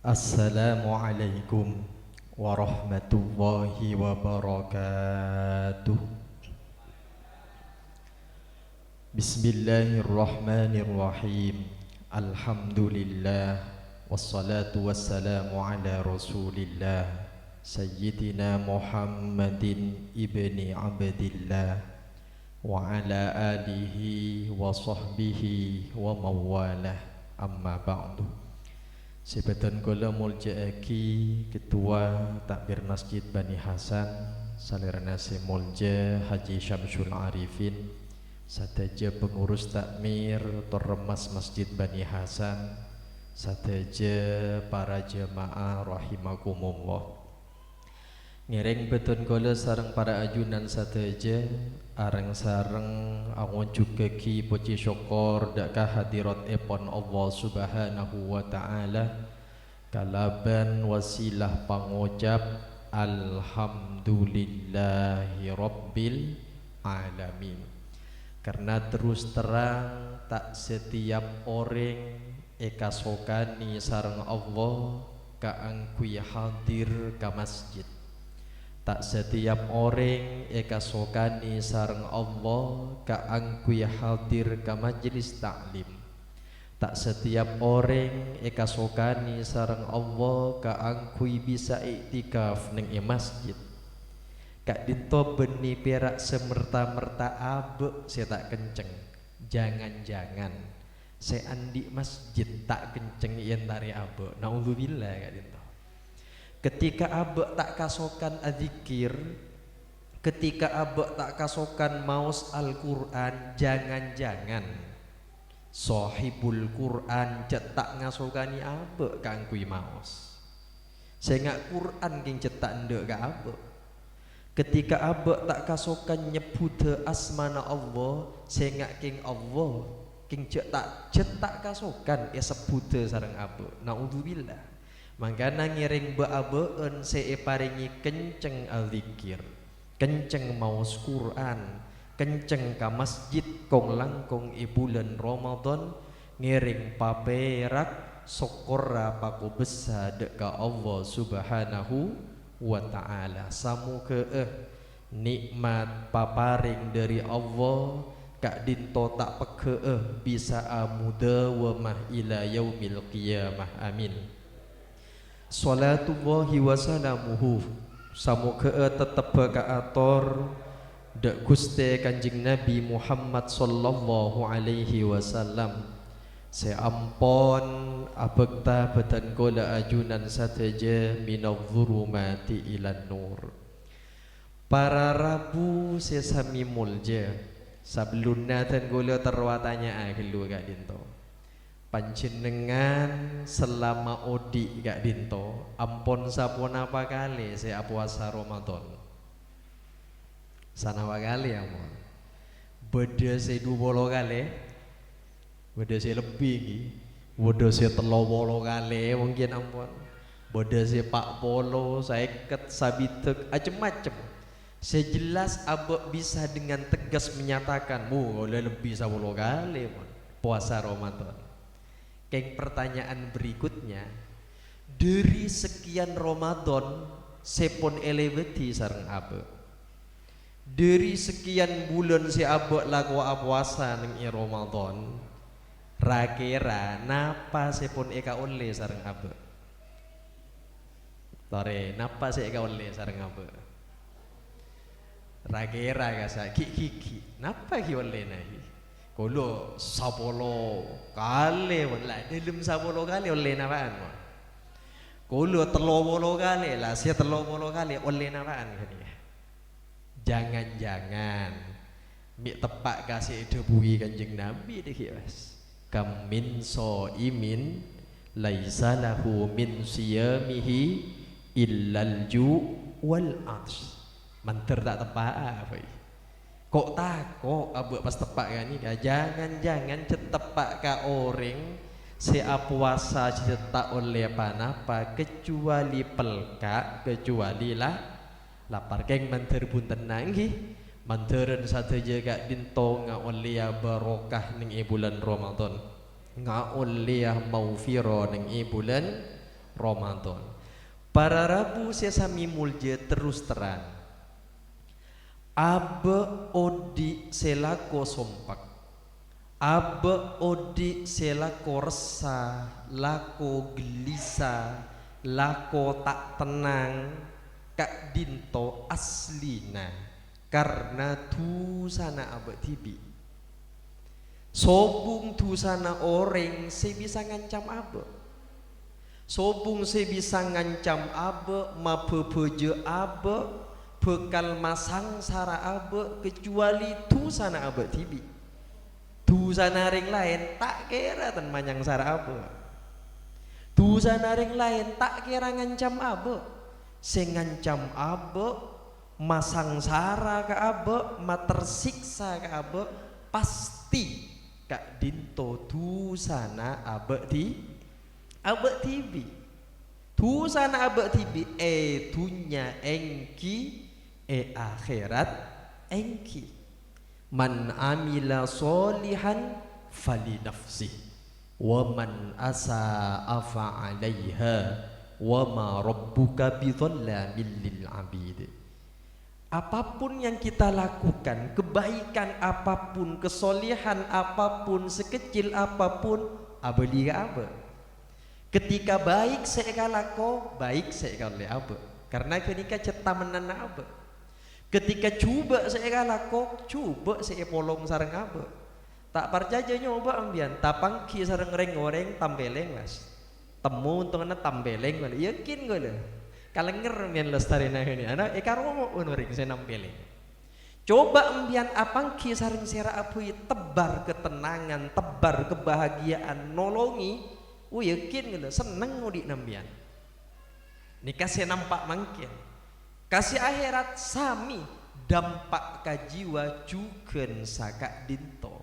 Assalamualaikum warahmatullahi wabarakatuh. Bismillahirrahmanirrahim. Alhamdulillah wassalatu wassalamu ala Rasulillah Sayyidina Muhammadin ibni Abdillah wa ala alihi wa sahbihi wa mawalah. Amma ba'du. Sebetan kula muljaaki Ketua Takbir Masjid Bani Hasan salerana se mulja Haji Syamsul Arifin, sateja pengurus takmir Torremas Masjid Bani Hasan, sateja para jemaah rahimakumullah. Ngiring beton kula sareng para ajunan sateja areng sareng angon juga ki poci syukur dakah hadirat epon Allah Subhanahu wa taala kalaban wasilah pangucap alhamdulillahi rabbil alamin. Karena terus terang tak setiap orang ekasokani sareng Allah kaangkui hadir ka masjid. Tak setiap orang ekasokani sareng Allah kaangkui hadir ka majelis taklim. Tak setiap orang ekasokani sareng Allah kaangkui bisa iktikaf neng masjid. Kak dinto beni perak semerta-merta abe saya tak kenceng. Jangan-jangan saya andi masjid tak kenceng yen tari abe. Naudzubillah kak dinto. Ketika abek tak kasokan adzikir, ketika abek tak kasokan maos Al-Quran, jangan-jangan sahibul Quran cetak ngasokani abek kangkui maos. Sehingga Quran king cetak ndek ka abek. Ketika abek tak kasokan nyebut asmana Allah, sehingga king Allah king cetak kasokan ya sebut sareng abek. Naudzubillah. Mangkana ngiring beabeun paringi kenceng al-zikir, kenceng maos Quran, kenceng ka masjid kong langkong bulan Ramadan, ngiring paperak sokora paku besa deka Allah Subhanahu wa ta'ala. Samuke nikmat paparing dari Allah kak dinto tak peke bisa amuda wa mah ila yaumil qiyamah. Amin. Salatullahi wa salamuhu samuka tetep ka ator dak Gusti Kanjeng Nabi Muhammad sallallahu alaihi wasallam. Seampon abekta betan kula ajunan sateja minadh-dhulumati ilan nur. Para rabu sesami mulja sablunna tan kula terwatanya ahlu kak dinto. Panjenengan selama odi gak dinto ampon sapon apa kali saya puasa Ramadan sana apa kali ampun beda saya 20 kali beda saya lebih beda saya 30 kali mungkin ampun beda saya 40 saya ket sabitek macem-macem. Saya jelas abek bisa dengan tegas menyatakan boleh lebih 10 kali puasa Ramadan. Keng pertanyaan berikutnya, dari sekian Ramadan sepon eleweti sareng abe. Dari sekian bulan si abe laku puasa neng Ramadan, rakira napa sepon eka oleh sareng abe. Tore napa se eka oleh sareng abe. Rakira kasa ki napa ki oleh nahi. Kalau 10 kali wala dalam 10 kali oleh napaan mo. Kalau 30 kali lah saya 30 kali oleh napaan kan ya. Jangan-jangan mi tepak kasih debui Kanjeng Nabi deh mas. Kam min imin laisa lahu min siyamihi illal ju wal ats. Manter tak tepak apa kok tako abu pas tepak kan ini jangan-jangan cetepak ka orang sea puasa cetak oleh panapa kecuali pelka kecuali lah lapar keng manter pun tenang manteran sateja kak dinto nga oleh barokah ning bulan Ramadan nga oleh maufiro ning bulan Ramadan. Para Rabu sesami mulje terus terang. Abe odi selako sompak. Abe odi selako resah, lako gelisah, lako tak tenang, Kak Dinto aslina karena tusana abe tibi. Sobung tusana orang se bisa ngancam abe. Sobung se bisa ngancam abe, mapepeje abe, bekal masang sara abe kecuali tusana abe tibi. Tusana ring lain tak kira tan manyang sara abe. Tusana ring lain tak kira ngancam abe. Se ngancam abe, masang sara ke abe, matersiksa ke abe, pasti Kak Dinto tusana abe tibi. Tusana abe tibi dunya engki akhirat engki. Man amila solihan fali nafsih wa man asa'a fa'alaiha wa ma rabbuka bidzallamin lil abid. Apapun yang kita lakukan, kebaikan apapun, kesolihan apapun, sekecil apapun, abeli abe. Ketika baik seekalako, baik seekale abe. Karena ketika ceta menana abe. Ketika coba seekalako, coba seepolong sareng abe. Tak percaya nyoba ambian, tapang ki sareng reng goreng tambeleng mas. Temu untungnya tambeleng gole, yakin gole. Kalenger ambian lestari nah ini, anak ekaromo unuring saya nampeleng. Coba ambian apang ki sareng sera apui tebar ketenangan, tebar kebahagiaan, nolongi. Yakin gole, seneng ngudi nambian. Nikah saya nampak mangkin. Kasih akhirat sami dampak kajiwa juken saka Dinto.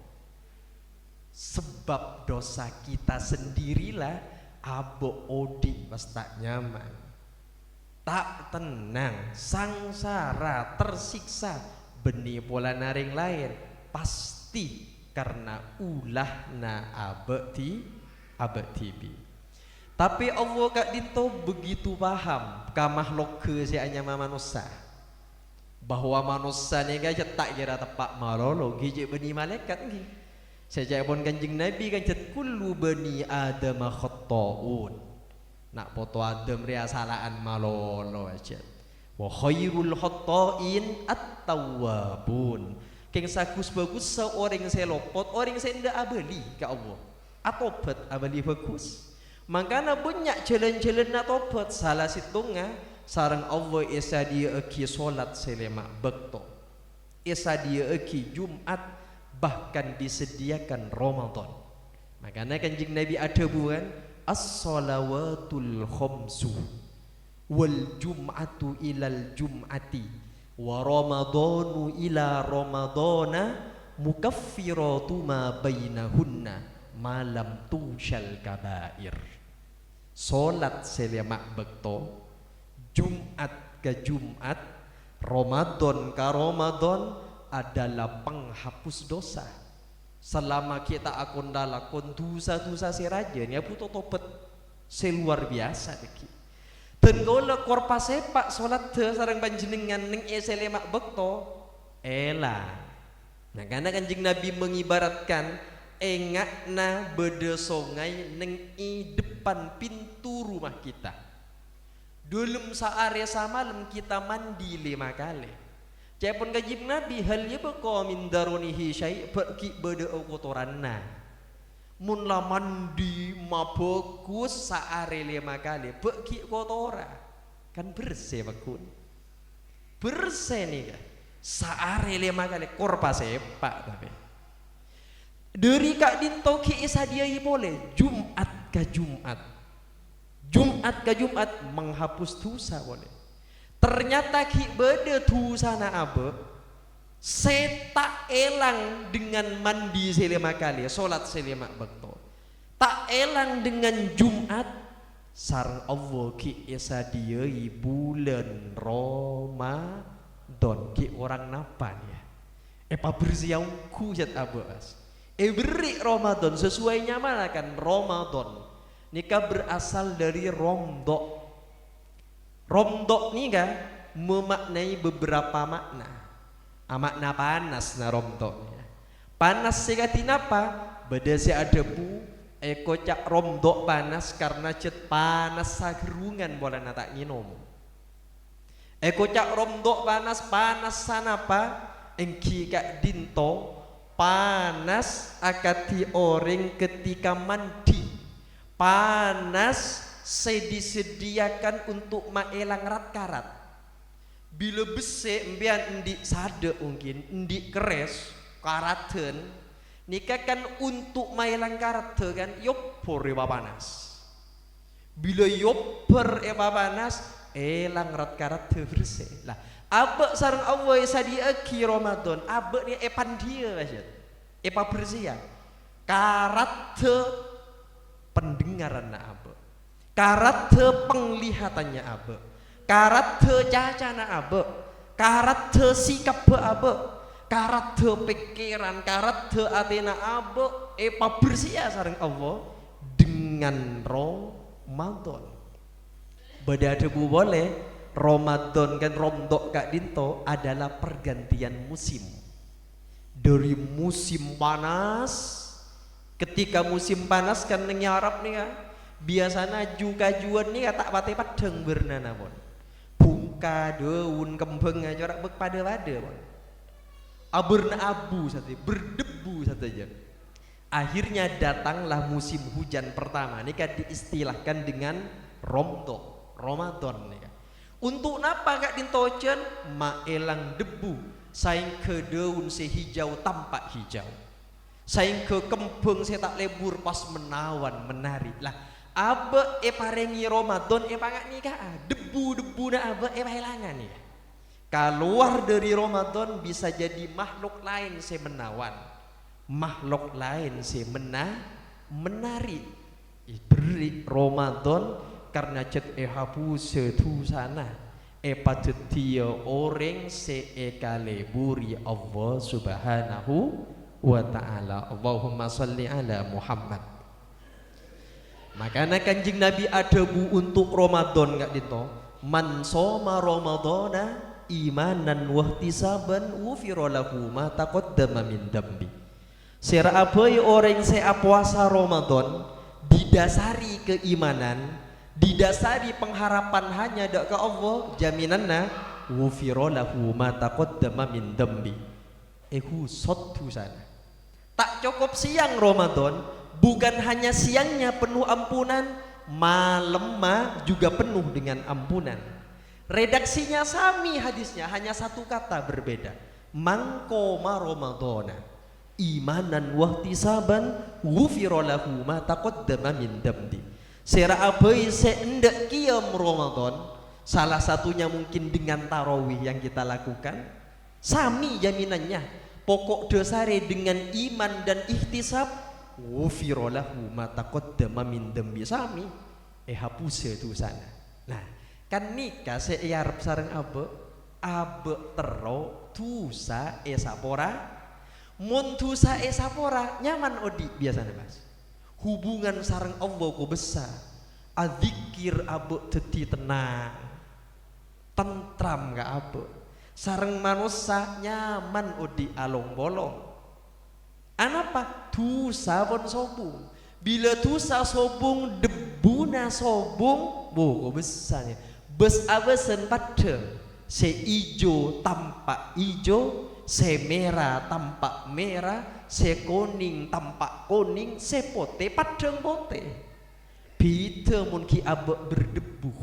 Sebab dosa kita sendirilah abo odi pas tak nyaman, tak tenang, sangsara, tersiksa, benih pola naring lain pasti karena ulah na abe tibi. Tapi Allah Kak Dinto begitu paham ka makhluk ke si anyama manusia, bahwa manusia ni gaya tak kira tepak malolo gijik bani malaikat ni. Sejak pun Kanjeng Nabi kan cet kullu bani adam khata'un. Nak foto Adam ria salaan malolo aja. Wa khairul khata'in at-tawwabun. Keng sagus bagus seorang selopot, orang senda abeli ka Allah. Atobat abeli bagus. Makana banyak jalan-jalan nak tobat salah situngnya sarang Allah esa dia eki solat selema bekto, esa dia eki Jumat, bahkan disediakan Ramadan. Makanya Kanjeng Nabi ada bukan as-salawatul khamsu wal jum'atu ilal jum'ati wa ramadanu ila ramadana mukaffiratu ma bainahunna malam tushal kabair. Solat selemak bekto, Jumat ke Jumat, Ramadan ke Ramadan adalah penghapus dosa. Selama kita akun dalakon dosa-dosa seraja ya puto topet seluar biasa deki. Dan kalau korpa sepak solat sarang panjenengan ning selemak bekto elah. Nah karena Kanjeng Nabi mengibaratkan engakna bede songai neng depan pintu rumah kita. Dalam searea samalam kita mandi 5 kali. Cepon Kanjeng Nabi hal ya beko min darunihi syai' beki bede kotoranna. Mun la mandi mabagus seare 5 kali beki kotora. Kan bersih bakun. Bersih nih kan. Seare 5 kali korpa sepak tapi. Dari Kak Dinto ki isadiai boleh Jumat ke Jumat, Jumat ke Jumat menghapus dosa boleh. Ternyata ki beda dosa na abe seta elang dengan mandi selima kali, solat selima bekto. Tak elang dengan Jumat sarang Allah ki isadiai bulan Ramadan ki orang napa ya? Epa bersiau kujat abe as. Beri Ramadan sesuai nyamalakan Ramadan Nikah berasal dari romdok. Romdok nika memaknai beberapa makna. Makna panas na romdok. Panas sekati napa? Badasi adebu kocak romdok panas karena cet panas sagerungan bola nata nginom. Kocak romdok panas sanapa? Engki kak dinto panas akati orang ketika mandi. Panas disediakan untuk maelang rat-karat. Bila bese mbian endik sade mungkin endik keres karaten nikah kan untuk maelang karate kan yopor ewa panas. Bila yopor ewa panas elang rat karate bersih lah. Abek sarang Allah sadia ki Ramadan abek ni epan dia masyad epa bersih ya karate pendengaran na abek, karate penglihatannya abek, karate cacana abek, karate sikap abek, karate pikiran, karate atena abek epa bersih ya sarang Allah dengan Ramadan. Beda debu boleh Ramadan kan romdok kak dinto adalah pergantian musim dari musim panas. Ketika musim panas kan nyarap nih ya biasanya kajuan nih tak pate padeng bernana pun bungka daun kembang aja rak bek pada pon aburna abu satu berdebu saja. Akhirnya datanglah musim hujan pertama nih kan diistilahkan dengan romdok Ramadan nih kan. Untuk napa kak dintojen maelang debu saing ke daun sehijau tampak hijau, saing ke kembang saya tak lebur pas menawan menari lah. Abe parengi Ramadan pangat nikah debu na abe hilangan ya. Keluar dari Ramadan bisa jadi makhluk lain saya menawan, makhluk lain saya menari. Beri Ramadan karena cet hapus setu sana patut dia orang se kaleburi Allah subhanahu wa ta'ala. Allahumma salli ala Muhammad. Makanya kanjeng Nabi adabu untuk Ramadan gak dito man soma Ramadana imanan wahtisaban wufira lahu ma taqaddama min dambi. Sira abai orang se puasa Ramadan didasari keimanan, didasari pengharapan hanya dak ke Allah jaminanna wufira lahu ma taqaddama min dambi. Sotu sana. Tak cukup siang Ramadan, bukan hanya siangnya penuh ampunan, malam juga penuh dengan ampunan. Redaksinya sami hadisnya, hanya satu kata berbeda. Mangkoma Ramadana imanan wahtisaban ghufira lahu ma taqaddama min dambi. Sira abai seendak qiyam Ramadan, salah satunya mungkin dengan tarawih yang kita lakukan, sami jaminannya. Pokok dosare dengan iman dan ihtisab ghufira lahu ma taqaddama min dambi sami hapus itu sana. Nah, kan nikah searep sareng abe tero tusa sapora mun tusa sapora nyaman odi biasanya Mas. Hubungan sareng Allah ku besar. Adzikir abe dadi tenang. Tentram gak abe. Sareng manusia nyaman odi along bolong. Anapa? Tusa pun sobung. Bila tusa sobung debuna sobung bogo besarnya. Bes awasan pada se ijo tampak ijo, se merah tampak merah, se kuning tampak kuning, se pote padang pote. Bita mun ki abek berdebu.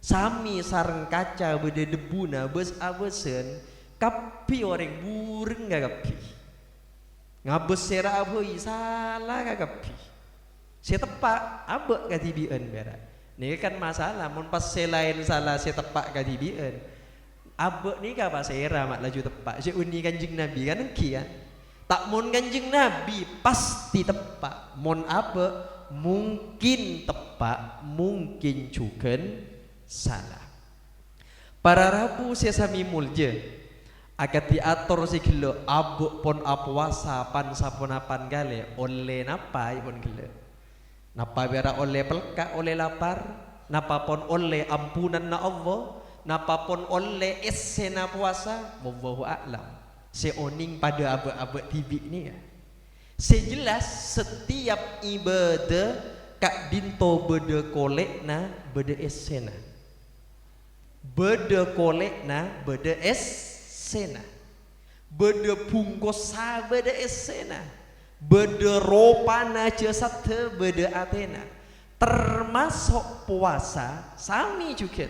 Sami sareng kaca beda debuna bes awasan kapi orang bureng gak kapi. Ngabes sera aboi salah gak kapi. Saya tepak abek katibian berak. Ini kan masalah mun pas selain salah saya tepak katibian. Abek ni ka pas sera mak laju tepak. Saya uni kanjeng Nabi kan engki kan. Tak mun kanjeng Nabi pasti tepak. Mun abek mungkin tepak, mungkin juga salah. Para rabu sesami mulje akan diatur si gelo abuk pon apuasa pan saponapan gale oleh napa pun gelo Napa biara oleh pelka oleh lapar, napa pun oleh ampunan na Allah, napa pun oleh esena puasa, wallahu a'lam. Seoning pada abad-abad tibik ni ya. Sejelas setiap ibadah kak dinto beda kolekna beda esena. Beda kolekna beda esena. Beda pungkosa beda esena. Beda ropana jasad beda atena. Termasuk puasa sami juga.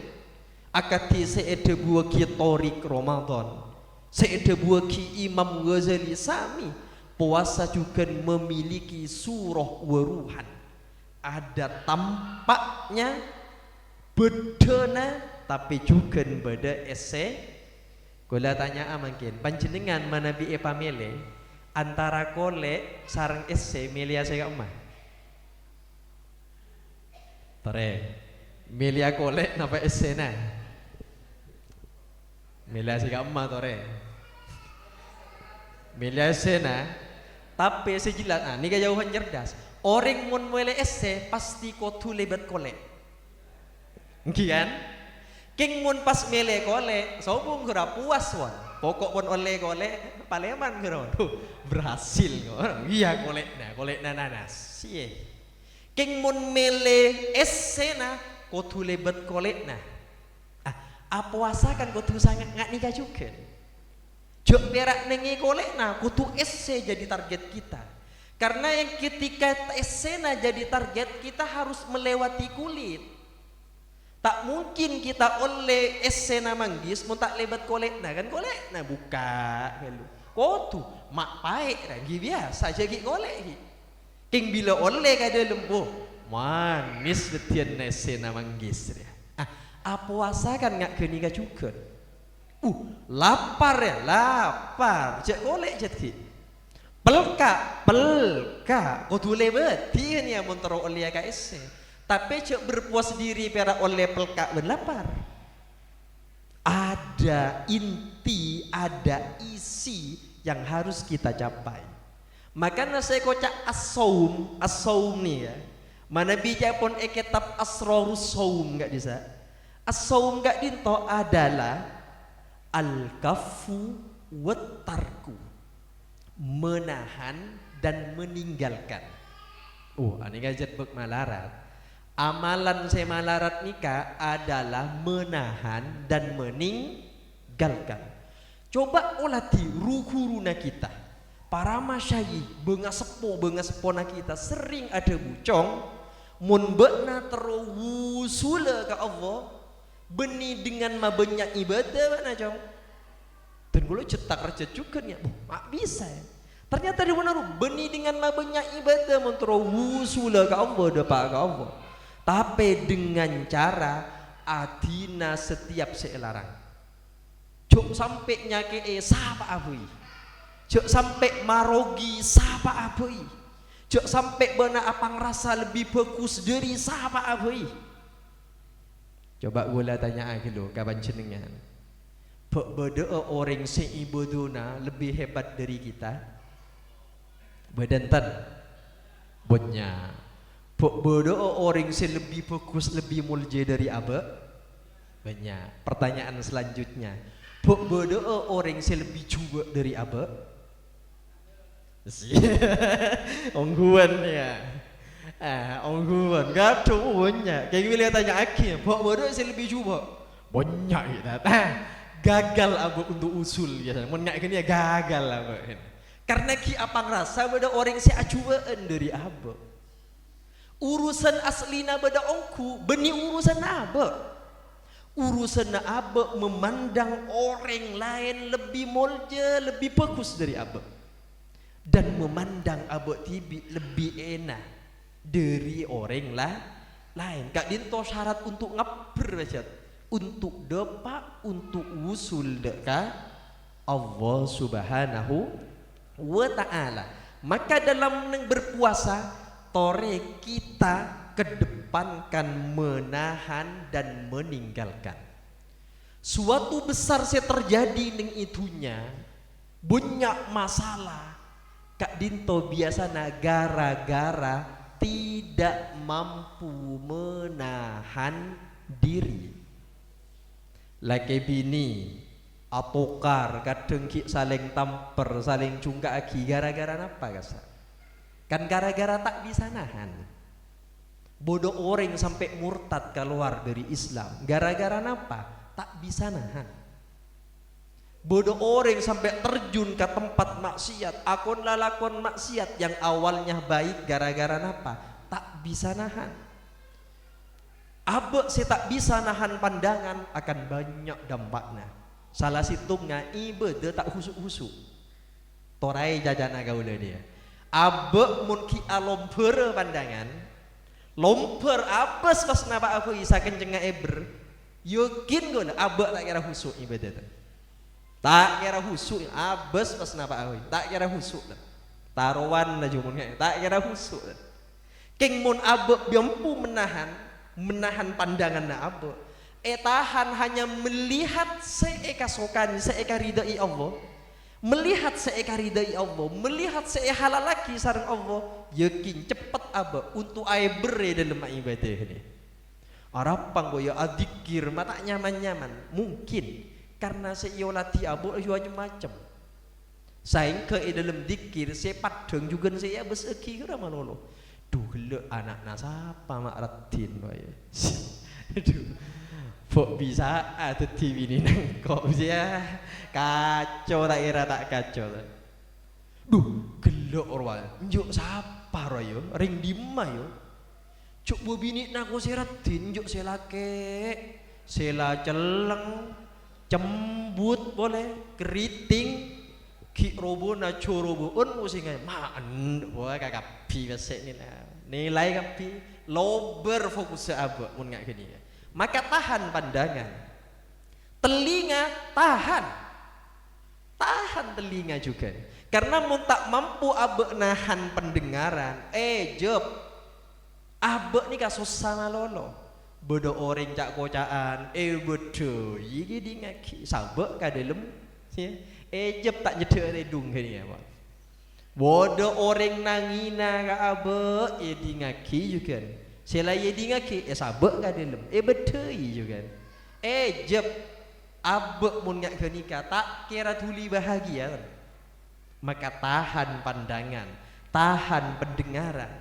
Akati seeda buah ki torik Ramadan, seeda buah ki Imam Ghazali sami. Puasa juga memiliki surah waruhan. Ada tampaknya bedana tapi juga beda ese. Kula tanya mungkin panjenengan mana bi pamele antara kole sarang ese melia saya emah. Tare melia kole napa ese na? Melia saya emah tore. Melia ese na. Tapi sejelas, ini jauhan cerdas. Orang mun mele ese pasti kotu lebat kolek. Kan? King mun pas mele kolek, sobung kira puas wan. Pokok pun oleh kolek, paleman kira. Berhasil kok. Iya kolek na nanas. Siye. King mun mele ese na kotu lebat kolek na. Puasa kan kotu sangat nggak nikah juga. Jok berak nengi kolek nah kutu esse jadi target kita. Karena yang ketika esse nah jadi target kita harus melewati kulit. Tak mungkin kita oleh esse nah manggis mau tak lebat kolek nah kan kolek nah buka kalau kotu mak paek lagi biasa jadi kolek. King bila oleh kada lembu manis betian esse nah manggis ya. Puasa kan nggak kenika juga. Lapar ya, lapar. Cek golek jadi. Pelka, kudu lebet. Dia ni yang mentero oleh KSC. Tapi cek berpuas diri pera oleh pelka ben lapar. Ada inti, ada isi yang harus kita capai. Makanya saya kocak as-saum ni ya. Mana bijak pun kitab Asrarus Saum enggak bisa. As-saum enggak dinto adalah al-kafu wattarku, menahan dan meninggalkan. Ini gajet bek malarat. Amalan saya malarat nikah adalah menahan dan meninggalkan. Coba olati ruhuruna kita. Para masyayikh bengasepona kita sering ada bucong mun bekna terwusula ke Allah. Beni dengan banyak ibadah mana jong? Dan kalau cetak raja juga nih, mak bisa ya. Ternyata di mana beni dengan banyak ibadah mentrawusula ke Allah dapat ke Allah. Tapi dengan cara adina setiap selarang. Cuk sampai nyake sapa abui. Cuk sampai marogi sapa abui. Cuk sampai bena apang rasa lebih bagus dari sapa abui. Coba gula tanya dulu kapan jenengan. Berdoa orang seibaduna lebih hebat dari kita. Bedantan. Bonya. Berdoa orang lebih bagus lebih mulia dari apa? Banyak. Pertanyaan selanjutnya. Berdoa orang lebih juga dari apa? Ongguan ya. Ongguan gak tuanya kayak gini tanya akhir bodoh saya lebih coba banyak kita gagal abu untuk usul ya menyak gini gagal abu karena ki apa ngerasa beda orang saya acuan dari abu urusan aslina beda ongku beni urusan abu memandang orang lain lebih mulia lebih bagus dari abu dan memandang abu tibi lebih enak dari orang lain. Kak dinto syarat untuk ngaper aja, untuk depak, untuk usul deka Allah Subhanahu wa Ta'ala. Maka dalam berpuasa tore kita kedepankan menahan dan meninggalkan. Suatu besar saya terjadi dengan itunya banyak masalah. Kak dinto biasanya gara-gara tidak mampu menahan diri. Laki bini atokar kadang ki saling tamper, saling cungka aki gara-gara apa kasa? Kan gara-gara tak bisa nahan. Bodoh orang sampai murtad keluar dari Islam gara-gara apa? Tak bisa nahan. Bodoh orang sampai terjun ke tempat maksiat, akun lalakon maksiat yang awalnya baik gara-gara apa? Tak bisa nahan. Abe saya tak bisa nahan pandangan akan banyak dampaknya. Salah situngnya ibe dia tak husuk-husuk. Torai jajana gaula dia. Abe mun ki alomper pandangan, lomper abes pas napa aku isa kenceng eber. Yakin guna abe tak kira husuk ibadah. Tak kira husuk abes pas napa aku. Tak kira husuk. Taruhan aja munnya tak kira husuk. King mun abe mampu menahan pandangan na abe. Tahan hanya melihat seeka sokan, seeka ridai Allah. Melihat seeka ridai Allah, melihat seeka halalaki sareng Allah, yakin cepat abe untuk air bere dalam ibadah ini. Arapang goya adikir mata nyaman-nyaman mungkin karena seolati abe juanya macam. Saing ke dalam dikir saya padang juga saya beseki kira manolo. Duh le anak nasapa mak ratin wae. Aduh. Kok bisa ada TV ini nang kok bisa kacau tak kira tak kacau. Duh gelok orwal. Njuk sapa royo ring dimah yo. Cuk bu bini nak seratin njuk selake sela celeng cembut boleh keriting ki robo na corobo un musinga maan wah kakak pi besek ni lah nilai kapi lober fokus apa mun ngak gini ya. Maka tahan pandangan, telinga tahan telinga juga. Karena mun tak mampu abe nahan pendengaran, job abe ni kasus sama lolo. Bodoh orang cak kocaan, bodoh, iki di ngaki sabek kadelem, ya, job tak nyedek redung kini ya pak. Bodoh orang nangina ka abe, di ngaki juga. Selain di ngaki, sabek ka dalam, betul juga. Jeb abek mun ngak kenika tak kira tuli bahagia. Maka tahan pandangan, tahan pendengaran.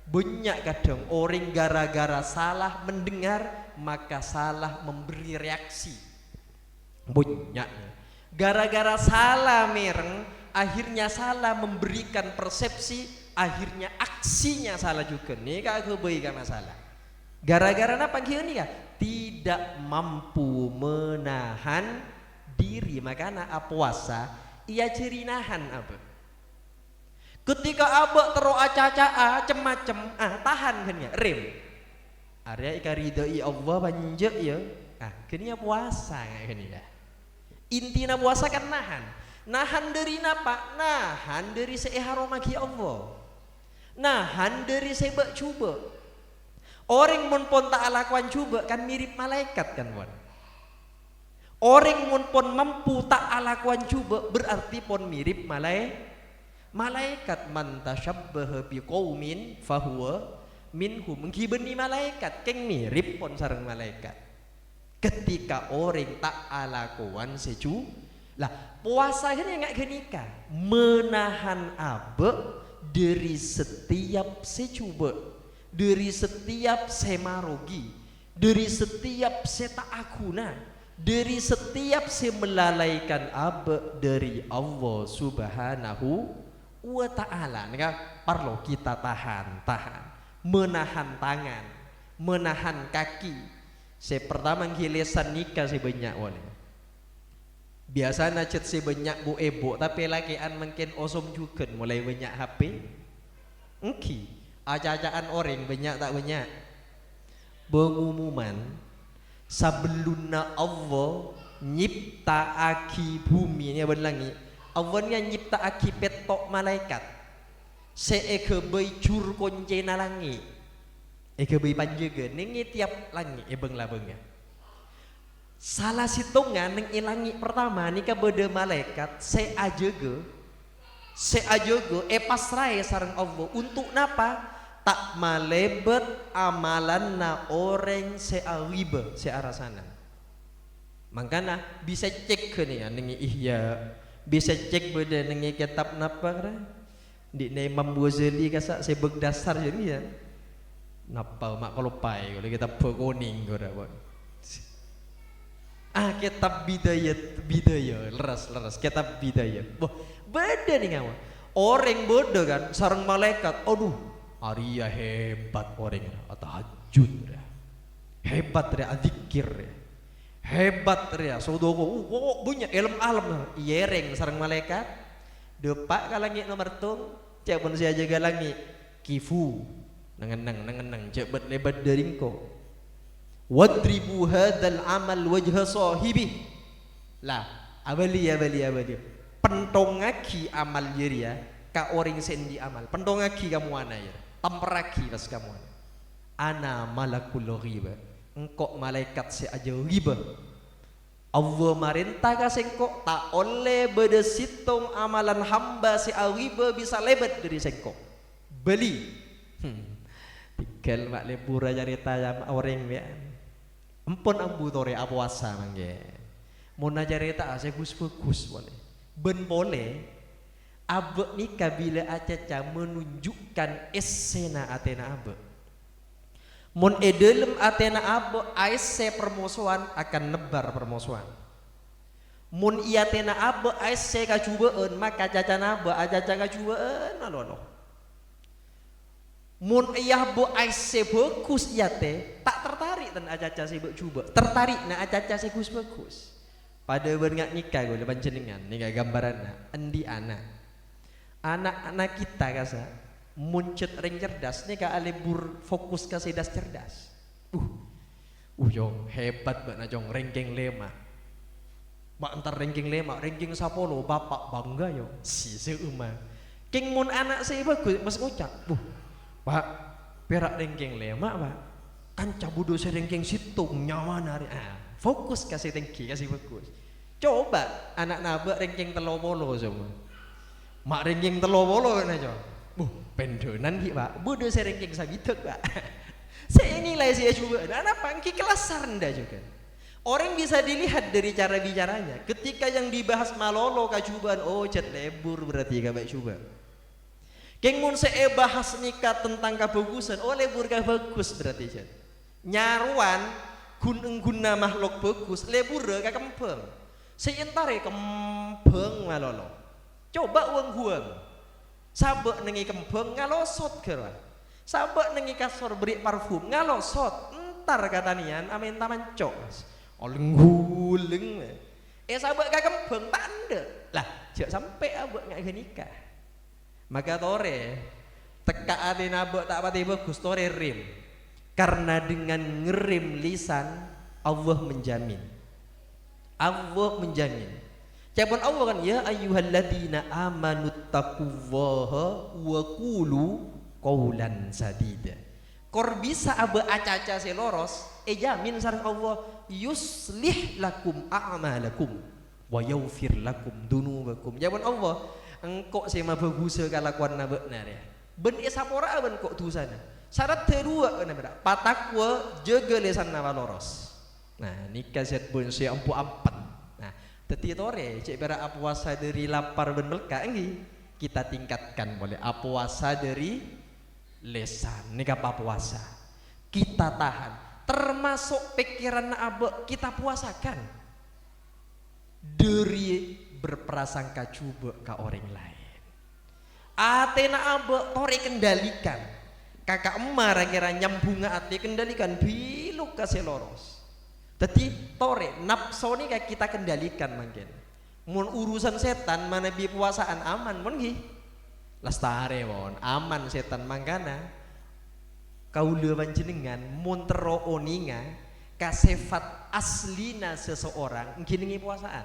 Banyak kadang orang gara-gara salah mendengar maka salah memberi reaksi. Banyak. Gara-gara salah mereng, akhirnya salah memberikan persepsi. Akhirnya aksinya salah juga nih kak kebaikan masalah gara-gara apa gini ya tidak mampu menahan diri makanya puasa ia ciri nahan apa ketika abak terus aca-aca macem-macem tahan kan ya rem area ika ridai Allah banjek ya gini ya puasa gini ya intinya puasa kan nahan dari napa nahan dari seharomaki Allah. Nahan dari sebab cuba. Orang mun pon tak lakukan cuba kan mirip malaikat kan wan. Orang mun pon mampu tak lakukan cuba berarti pon mirip malaikat man tasyabbaha biqaumin fahuwa minhum. Menggibeni malaikat keng mirip pon sareng malaikat. Ketika orang tak lakukan secu lah puasa ini enggak genika menahan abe dari setiap secuba, dari setiap semarogi, dari setiap setaakuna, dari setiap semelalaikan abe dari Allah Subhanahu wa Ta'ala. Perlu kita tahan, menahan tangan, menahan kaki. Pertama nghilesan nikah sebanyak wale. Biasa nacet sebanyak bu ebo tapi lakian mungkin osom juga mulai banyak HP acaan orang banyak tak banyak pengumuman sebelumnya Allah nyipta aki bumi ini berlangi Allah nyipta aki petok malaikat seeke cur koncena langi eke bayi panjaga nengi tiap langi labengnya salah situngan yang ilangi pertama nikah beda malaikat seajaga pasrai sareng Allah untuk napa tak malebet amalan na orang seariba searasanan. Makanya bisa cek ke nih nengi ihya, bisa cek beda nengi kitab napa kira di Imam Ghazali kasak sebeg dasar jadi ya napa mak kalau pai kalau kita berkuning kira buat kitab bidayah leras kitab bidayah wah beda nih ngawa orang bodoh kan sarang malaikat aduh Arya hebat orang tahajud hebat zikir hebat sodoko punya ilmu alam iereng sarang malaikat depak kalangit nomor tung cek pun saya jaga langit kifu nangenang cek lebat dari engkau wadribu hadal amal wajha sahibi lah abali pentongaki amal jeria ka orang sendi amal pentongaki kamu ana ya tamperaki pas kamu ana malakul ghiba engkau malaikat se aja ghiba Allah marintah ka sengkok tak oleh bedesitong amalan hamba si awiba bisa lebat dari sengkok beli tinggal mak lebur aja cerita orang ya empon ambu tore apuasa mangge mun cerita saya bagus boleh ben boleh abek nikah bila acaca menunjukkan esena atena abek mun edelem atena abek aise permusuhan akan nebar permusuhan mun iya tena abek aise kacubaan maka cacana abek acaca kacubaan alono mun iya bo aise bagus iya teh tak tertarik dan acaca si bek coba tertarik na acaca si bagus pada bernyak nikah gue depan jenengan nikah gambaran endi anak kita kasa muncul ring cerdas nih ka alebur fokus ke sedas cerdas jong hebat bak na jong ranking 5 bak antar ranking 5 ranking 10 bapak bangga yo si seuma king mun anak saya bagus mas ngocak pak perak ranking 5 pak kan cabudo saya ranking situng nyawa nari fokus kasih tinggi kasih bagus coba anak nabak ranking 30 semua mak ranking 30 kan aja pendonan ki pak bodoh saya ranking sabitek pak saya nilai saya coba anak pangki kelas rendah juga orang bisa dilihat dari cara bicaranya ketika yang dibahas malolo kacubaan cet lebur berarti kabak coba keng mun saya bahas nikah tentang kebagusan lebur bagus berarti cet nyaruan guna makhluk bagus lebur kempeng seintare kempeng malolo coba uang huang sabek nengi kembang ngalosot kira sabek nengi kasor beri parfum ngalosot entar katanian amin taman cok oleng guleng sabek ka kembang tanda lah jak sampai abek nggak nikah maka tore teka ati nabek tak pati bagus tore rim karena dengan ngerim lisan Allah menjamin Capun Allah kan ya ayyuhalladzina amanu taqullaha wa qulu qaulan sadida. Kor bisa abe acaca seloros jamin sareng Allah yuslih lakum a'malakum wa yaghfir lakum dunubakum. Capun Allah engkau sema bagus kalakuan nabekna ya. Ben esapora ben kok dosana. Syarat kedua kana beda. Patakwa jaga lesan nawa loros. Nah, nikah set bun si ampu ampat. Teti tore cek bera puasa dari lapar ben belka enggi kita tingkatkan boleh puasa dari lesan nikah puasa kita tahan termasuk pikiran abe kita puasakan dari berprasangka coba ke orang lain atena abe tore kendalikan kakak emar kira nyambunga ati kendalikan bilu kasih loros. Jadi tore nafsu ini kayak kita kendalikan mungkin. Mun urusan setan mana bi puasaan aman mon gi. Lestare mon aman setan mangkana. Kaula panjenengan mun tero oninga kasefat aslina seseorang ngingi puasaan.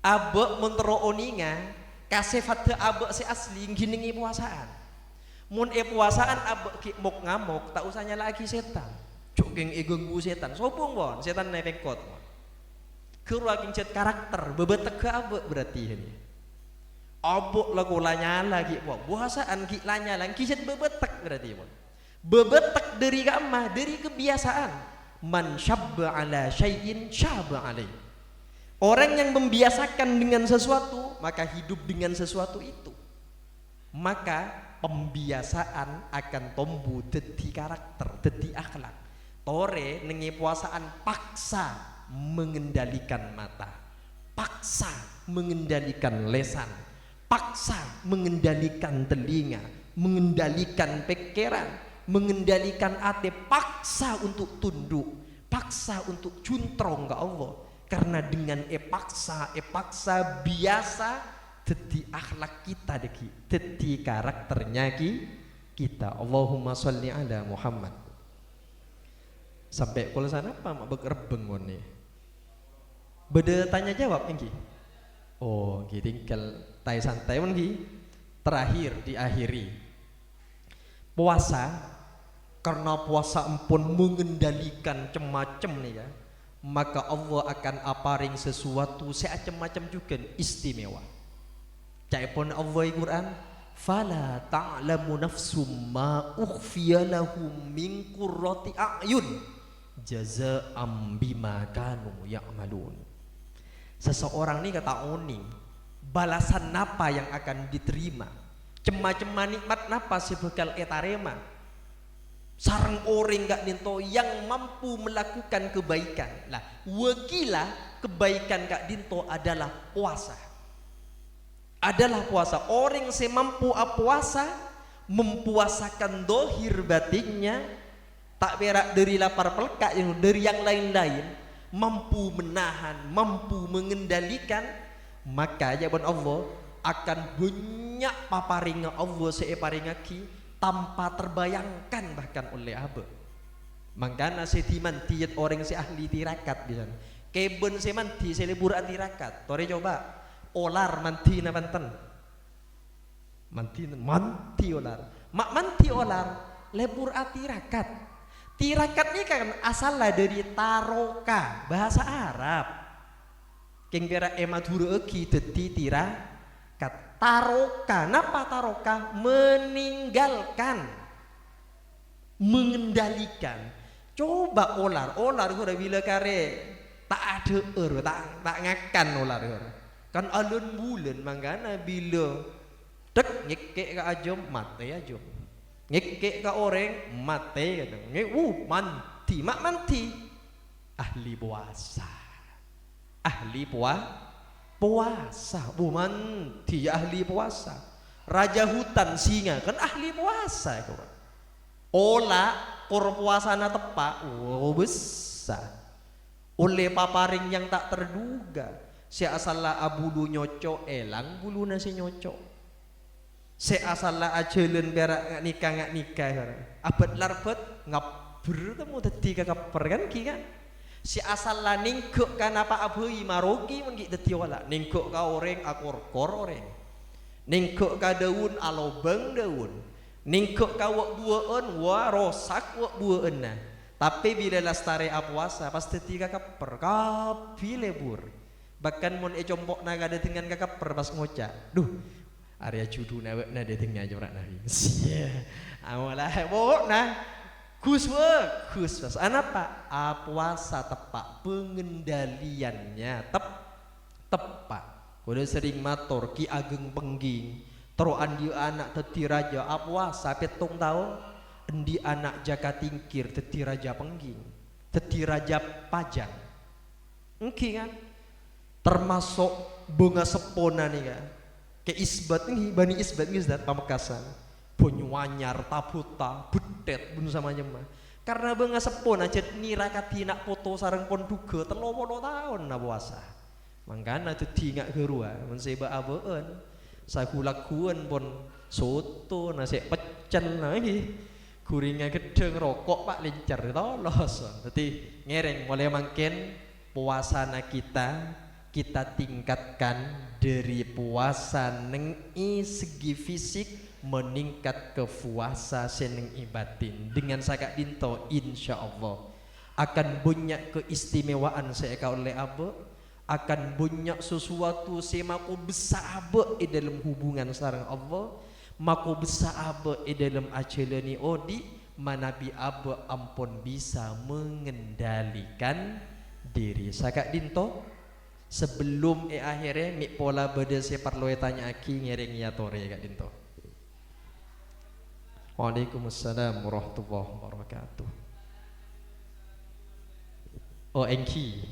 Abe mun tero oninga kasefat te abe si asli ngingi puasaan. Mun puasaan abe ki mok ngamok tak usahnya lagi setan. Cukeng ganggu setan, sobong bon, setan nepekot. Keruaking cet karakter, bebetek ke abe berarti ini. Obok lagu lanyala ki po. Puasaan ki lanyala kisit bebetek berarti po. Bebetek dari gamma, dari kebiasaan. Man syabba ala syai'in syabba alaih. Orang yang membiasakan dengan sesuatu, maka hidup dengan sesuatu itu. Maka pembiasaan akan tumbuh dadi karakter, dadi akhlak. Tore nengi puasaan paksa mengendalikan mata, paksa mengendalikan lesan, paksa mengendalikan telinga, mengendalikan pikiran, mengendalikan hati, paksa untuk tunduk, paksa untuk cuntrong ke Allah. Karena dengan paksa biasa dadi akhlak kita deki, dadi karakternya kita. Allahumma sholli ala Muhammad. Sampai kalau sana apa mak begerbeng ngone. Beda tanya jawab engki. Oh, nggih tinggal tai santai men nggih. Terakhir diakhiri. Puasa, karena puasa empun mengendalikan macam-macam nih ya. Maka Allah akan aparing sesuatu macam-macam juga istimewa. Caipun Allah Al-Quran, fala ta'lamu nafsum ma ukhfiya lahum min qurrati a'yun jazaa'an bima kanu ya'malun. Seseorang ini kata oni, balasan apa yang akan diterima, cema-cema nikmat napa sih bakal etarema. Sarang orang gak dinto yang mampu melakukan kebaikan. Lah, wakilah kebaikan gak dinto adalah puasa. Adalah puasa. Orang yang mampu puasa, mempuasakan dohir batinnya, tak berak dari lapar pelkak yang dari yang lain-lain, mampu menahan, mampu mengendalikan, maka jawaban Allah akan banyak paparinga Allah seeparingaki tanpa terbayangkan bahkan oleh abe. Mangkana sedimanti orang si ahli tirakat di sana. Keben semanti selebur tirakat. Tore coba olar manti na banten. Manti olar. Mak manti olar lebur tirakat. Tirakat ini kan asalnya dari taroka, bahasa Arab. Keng kira emadhuru eki dadi tirakat. Taroka, napa taroka? Meninggalkan, mengendalikan. Coba olar udah bila kare tak ada tak ngakan olar kan alun bulan mangana bila dek ngekek ka ajom mate ajom, ngekek ka orang mate kadang manti mak manti ahli puasa, ahli puasa, buman dia ahli puasa. Raja hutan singa kan ahli puasa itu. Ola kor puasana tepak, besar. Oleh paparing yang tak terduga. Si asalla abulu nyocok elang bulu nasi nyocok. Si asalla ajelen berak ngak nikah. Abad larbet ngabur temu dadi kakaper kan ki kan. Si asal lah ningkuk kan apa abui marogi menggik deti wala ningkuk ka orang akor-kor orang ningkuk ka daun alobeng daun ningkuk ka wak buaen wa rosak wak buaen nah. Tapi bila lastare puasa pasti tiga kaper kapi lebur bahkan mon combok naga dengan kakaper pas ngocak duh area judu na detengnya jorak nahi sia awalah bok nah Kus apa? Puasa tepat pengendaliannya tepat. Kuda sering mator ki ageng pengging. Teroan dia anak teti raja puasa petong tahun. Endi anak jaka tingkir teti raja pengging, teti raja pajang. Engki kan? Termasuk bunga sepona nih kan? Ke isbat nih bani isbat ngizat Pamekasan. Bonyuanyar, tabuta, bedet bunuh sama nyemah. Karena benga sepon aja nirakat hinak foto sarang pon duga terlalu tahun na puasa. Mangkana tu tingak gerua menseba abeen. Sakulakuan pon soto nasi pecel lagi. Guringnya gedeng rokok pak lincar tolos. Jadi ngereng mulai makin puasa kita tingkatkan dari puasa neng segi fisik meningkat ke puasa seneng ibatin dengan sakak dinto insya Allah akan banyak keistimewaan saya oleh abu akan banyak sesuatu semaku besar apa dalam hubungan sareng Allah, mako besar apa dalam acelani odi manabi apa ampun bisa mengendalikan diri. Sakak dinto sebelum akhirnya mik pola beda saya perlu tanya aki ngereng ya tore kak dinto. Waalaikumsalam warahmatullahi wabarakatuh. Oh engki.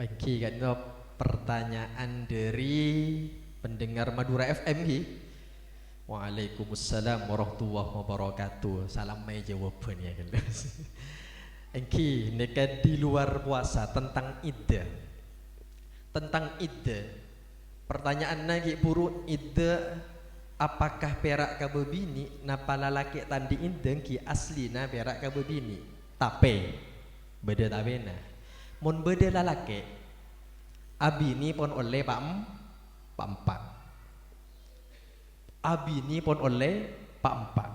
Oke, kan itu pertanyaan dari pendengar Madura FM hi. Waalaikumsalam warahmatullahi wabarakatuh. Salam mai jawaban ya kan. Engki nekat di luar puasa tentang iddah. Tentang iddah. Pertanyaan lagi buru iddah apakah perak ka bebini napa lalaki tandi iddah ki aslina perak ka bebini. Tapi beda tabena. Mun beda lalaki abini pun oleh pak empat abini pun oleh pak empat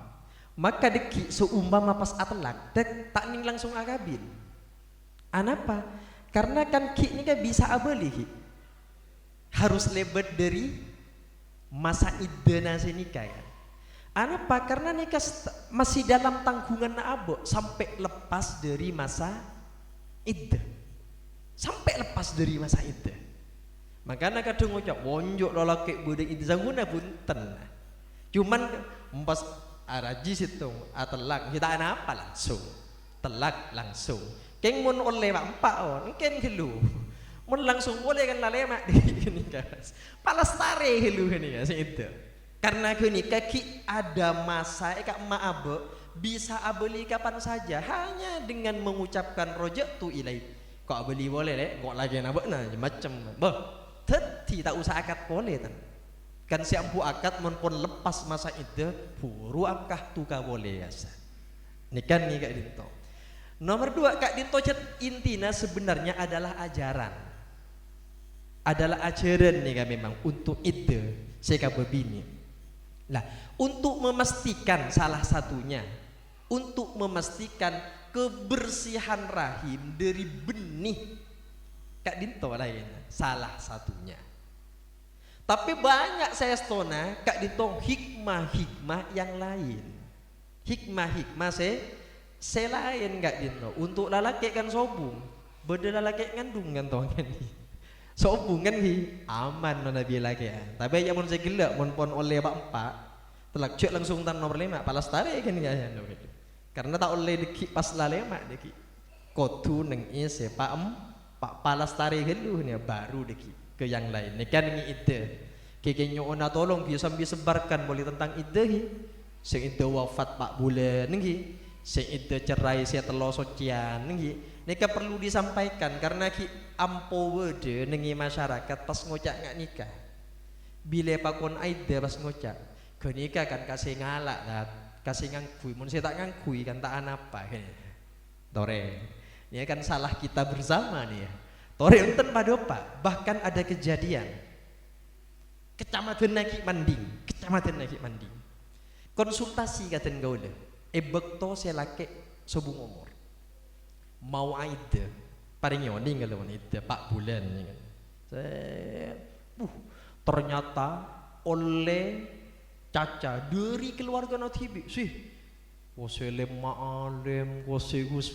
maka deki seumpama pas atelak tak ning langsung agabin anapa karena kan ki ini kan bisa abeli harus lebet dari masa iddah nasi nikah kan anapa karena nikah masih dalam tanggungan abo sampai lepas dari masa iddah sampai lepas dari masa iddah. Makanya kadang ngucap wonjok lalaki budak iddah guna punten. Cuman pas araji situ atelak kita apa langsung telak langsung. Keng mun oleh empat on ken helu. Mun langsung boleh kan lalema di nikah. Palas tare helu ni sing itu. Karena gini kaki ada masa kak maabe bisa abeli kapan saja hanya dengan mengucapkan rojak tu ilai. Kok beli boleh deh, kok lagi nabak na macam, bah, tak usah akad boleh tan. Kan si ampu akad pun lepas masa itu, buru angkah tuka boleh ya sa. Ini kan nih kak Dinto. Nomor dua kak Dinto intinya sebenarnya adalah ajaran, nih kak memang untuk itu saya bini. Lah, untuk memastikan salah satunya, untuk memastikan kebersihan rahim dari benih kak Dinto lain salah satunya tapi banyak saya stona kak Dinto hikmah yang lain hikmah saya lain kak Dinto untuk lalaki kan sobung beda lalaki ngandung kan toh kan sobung kan aman mana bila ya tapi ya mun saya gelak mun pon oleh pak empat telak cek langsung tan nomor 5 palas tarik kan ya karena tak oleh deki pas lalema deki kotu neng ise pak palas tarik helu nih baru deki ke yang lain ini kan ini ide kekenya ona tolong biasa sebarkan boleh tentang ide sing ide wafat pak bulan nih sing ide cerai saya telo socian nih ini perlu disampaikan karena ki ampo wede nengi masyarakat pas ngocak nggak nikah bila pakon ide pas ngocak ke nikah kan kasih ngalak lah kasih ngangkui, mun saya tak ngangkui kan tak apa kan, tore, ini kan salah kita bersama nih ya, tore enten pada pak, bahkan ada kejadian, kecamatan Naki Manding, konsultasi katen gaule, bekto saya laki sebung umur, mau aida, paling yoning kalau aida pak bulan, ternyata oleh caca dari keluarga natibi sih waselem ma'alem wasegus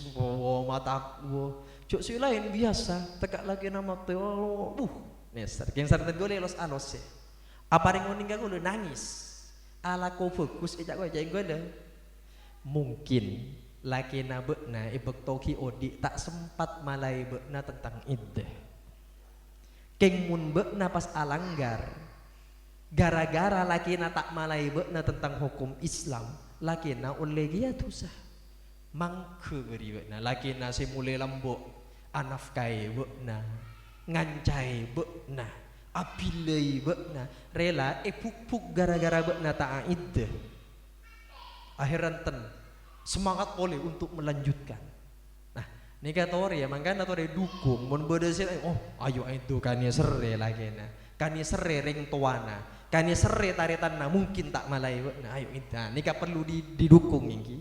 mataku cok si lain biasa tegak lagi nama teo neser yang sarden gue los alos apa yang meninggal gue nangis ala ko fokus ejak gue jeng gue mungkin laki nabekna ibek toki odi tak sempat malai bekna tentang iddah keng mun bekna pas alanggar gara-gara lakina tak malai bekna tentang hukum Islam lakina oleh dia tusah mangke beri bekna lakina si mulai lambok anafkai bekna ngancai bekna apilai bekna rela puk gara-gara bekna tak iddah akhiran ten semangat boleh untuk melanjutkan nah Nika tore ya mangkana tore dukung mun bode sih oh ayo itu kani sere lagi na. Kani sere ring tuana. Kani sere taretan na mungkin tak malai nah ayo ida nika perlu didukung iki.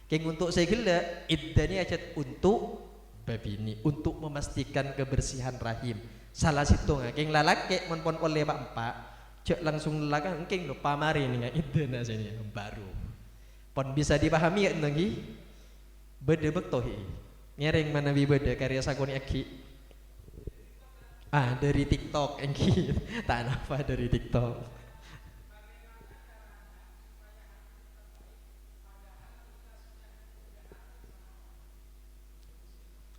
Keng untuk saya gila iddani ajat untuk babini untuk memastikan kebersihan rahim. Salah situ keng lalaki mun pon oleh pak cek langsung lalakan keng lo pamari nih iddana sini baru. Pon bisa dipahami ya ngi bede bektohi. Nyering mana beda karya sakoni aki dari TikTok engki tak apa dari TikTok.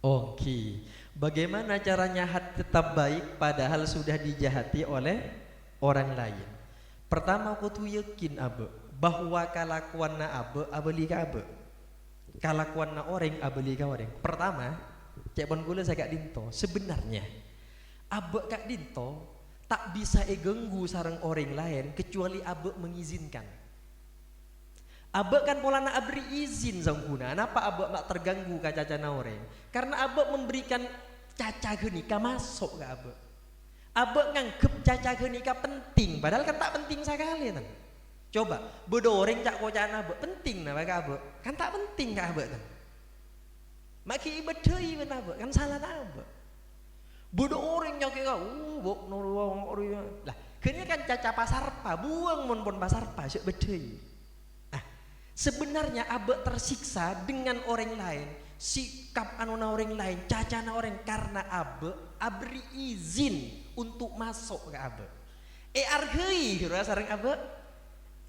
Oke, bagaimana caranya hati tetap baik padahal sudah dijahati oleh orang lain? Pertama aku tuh yakin abe bahwa kalakuan na abe abeli ka abe. Kalakuan na orang abeli ka orang. Pertama, cek pon kula saya kak dinto. Sebenarnya abe kak dinto tak bisa ganggu sarang orang lain kecuali abe mengizinkan. Abe kan pola na abri izin sangkuna. Kenapa abe tak terganggu ka caca na orang? Karena abe memberikan caca genika masuk ke abe. Abe nganggep caca genika penting, padahal kan tak penting sekali kan. Coba bodo orang cak kocana abe penting na bagi abe kan tak penting ka abe kan. Maki ibadai ben abe kan salah na abe. Bodo orang nyoke ka bok nuruang orang lah kini kan caca pasar pa buang mon pon pasar pa sik bedai. Sebenarnya abe tersiksa dengan orang lain, sikap anuna orang lain, cacana orang karena abe abri izin untuk masuk ke abe. Argei kira sareng abe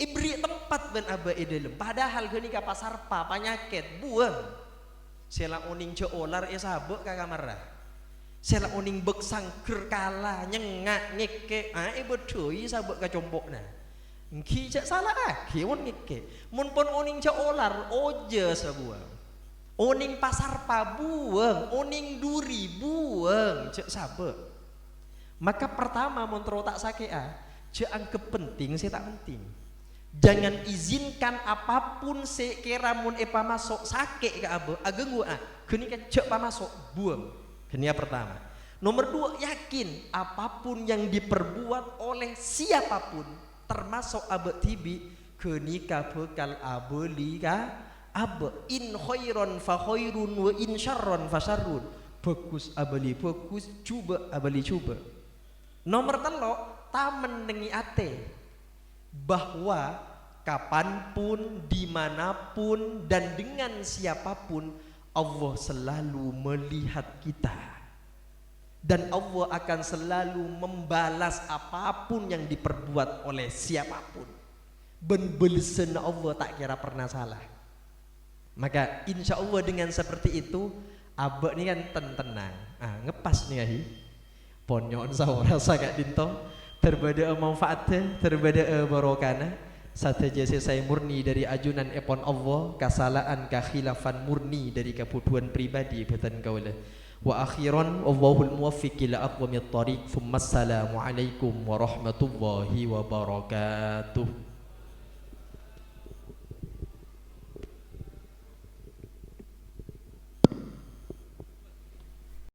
ibri tempat ben abe dalam. Padahal gini ka pasar pa penyakit buang. Sela uning ceolar sabe ka kamar. Sela uning bek sangker kala nyengak ngeke bedoi sabe ka compokna. Engki cak salah mun ngeke. Mun pon oning ceolar oje sabuang. Oning pasar pa buang, oning duri buang cak sabe. Maka pertama mun tak sakea, cak anggap penting saya tak penting. Jangan izinkan apapun sekira mun epa masuk sake ke abe agenggu geni kan cek pa masuk buang. Geni yang pertama. Nomor dua yakin apapun yang diperbuat oleh siapapun termasuk abe tibi geni ka bekal abe lika abe in khairon fa khairun wa in syarron fa syarrun. Bagus abeli bagus coba abeli coba. Nomor telo tamen dengi ate bahwa kapanpun, dimanapun, dan dengan siapapun Allah selalu melihat kita dan Allah akan selalu membalas apapun yang diperbuat oleh siapapun. Ben-belesen Allah tak kira pernah salah. Maka insya Allah dengan seperti itu abek ini kan tenang ngepas nih ahi ponyon sahur rasa gak dinto terbada manfaatnya, terbada barokana. Sateja saya murni dari ajunan epon Allah, kasalaan kakhilafan murni dari kebutuhan pribadi betan kaula. Wa akhiran Allahul muwaffiq ila aqwamit thariq. Assalamu alaikum warahmatullahi wabarakatuh.